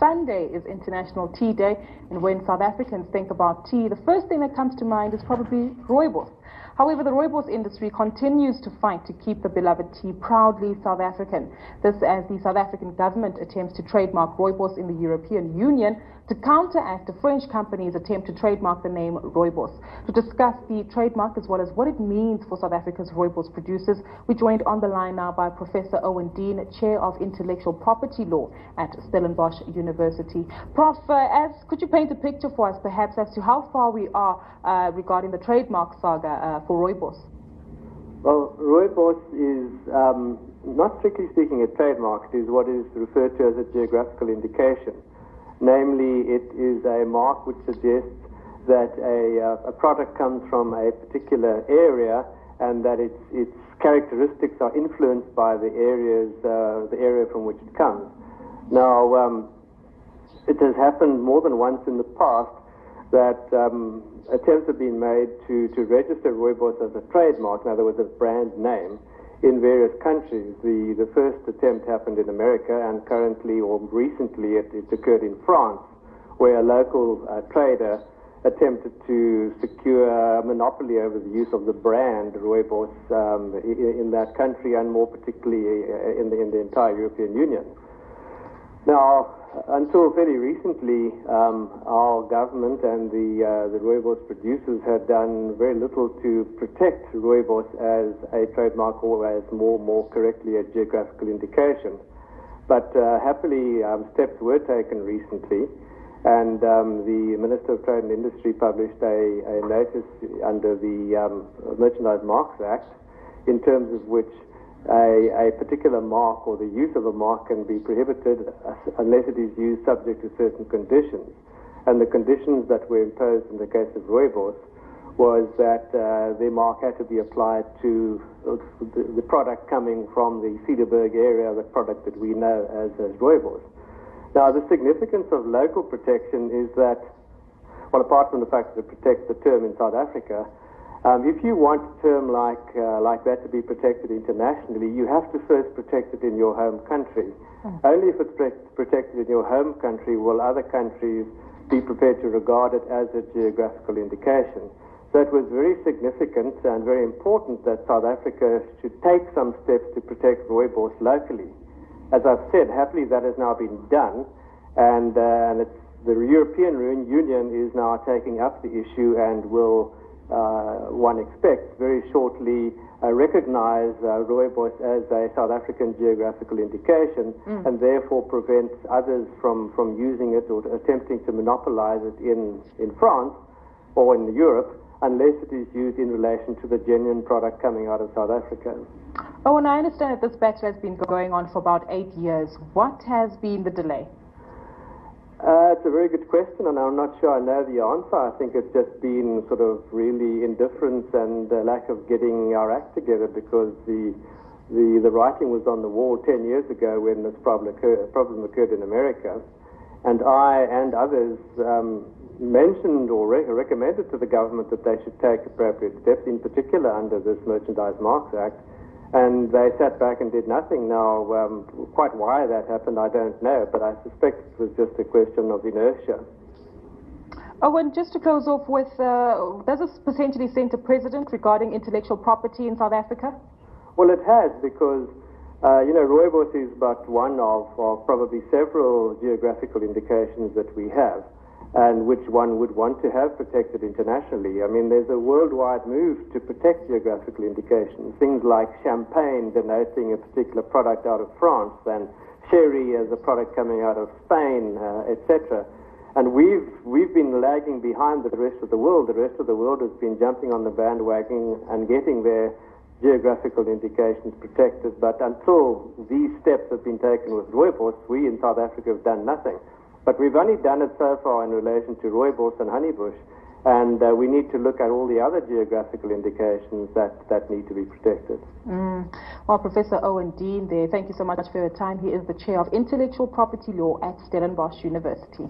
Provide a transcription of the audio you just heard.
Sunday is International Tea Day, and when South Africans think about tea, the first thing that comes to mind is probably rooibos. However, the rooibos industry continues to fight to keep the beloved tea proudly South African. This as the South African government attempts to trademark rooibos in the European Union to counteract a French company's attempt to trademark the name rooibos. To discuss the trademark as well as what it means for South Africa's rooibos producers, we joined on the line now by Professor Owen Dean, Chair of Intellectual Property Law at Stellenbosch University. Prof, could you paint a picture for us perhaps as to how far we are regarding the trademark saga for rooibos? Well, rooibos is not strictly speaking a trademark. It is what is referred to as a geographical indication. Namely, it is a mark which suggests that a product comes from a particular area and that its characteristics are influenced by the area from which it comes. Now, it has happened more than once in the past that attempts have been made to register rooibos as a trademark, in other words, a brand name, in various countries. The first attempt happened in America, and currently or recently it occurred in France, where a local trader attempted to secure a monopoly over the use of the brand rooibos in that country, and more particularly in the entire European Union. Now, until very recently, our government and the rooibos producers had done very little to protect rooibos as a trademark, or as more correctly a geographical indication. But happily, steps were taken recently, and the Minister of Trade and Industry published a notice under the Merchandise Marks Act, in terms of which a particular mark or the use of a mark can be prohibited unless it is used subject to certain conditions. And the conditions that were imposed in the case of rooibos was that the mark had to be applied to the product coming from the Cederberg area, the product that we know as rooibos. Now, the significance of local protection is that, well, apart from the fact that it protects the term in South Africa, if you want a term like that to be protected internationally, you have to first protect it in your home country. Only if it's protected in your home country will other countries be prepared to regard it as a geographical indication. So it was very significant and very important that South Africa should take some steps to protect rooibos locally. As I've said, happily that has now been done, and the European Union is now taking up the issue and will, one expects, very shortly recognize rooibos as a South African geographical indication, and therefore prevents others from using it or attempting to monopolize it in France or in Europe, unless it is used in relation to the genuine product coming out of South Africa. Oh, and I understand that this battle has been going on for about 8 years. What has been the delay? It's a very good question, and I'm not sure I know the answer. I think it's just been sort of really indifference and lack of getting our act together, because the writing was on the wall 10 years ago when this problem occurred in America, and I and others mentioned or recommended to the government that they should take appropriate steps, in particular under this Merchandise Marks Act, and they sat back and did nothing. Now, quite why that happened, I don't know, but I suspect it was just a question of inertia. Oh, and just to close off with, does this potentially send a precedent regarding intellectual property in South Africa? Well, it has, because rooibos is but one of probably several geographical indications that we have, and which one would want to have protected internationally. I mean, there's a worldwide move to protect geographical indications, things like champagne denoting a particular product out of France, and sherry as a product coming out of Spain, etc. And we've been lagging behind the rest of the world. The rest of the world has been jumping on the bandwagon and getting their geographical indications protected. But until these steps have been taken with rooibos, we in South Africa have done nothing. But we've only done it so far in relation to rooibos and honeybush, and we need to look at all the other geographical indications that need to be protected. Well, Professor Owen Dean there, thank you so much for your time. He is the Chair of Intellectual Property Law at Stellenbosch University.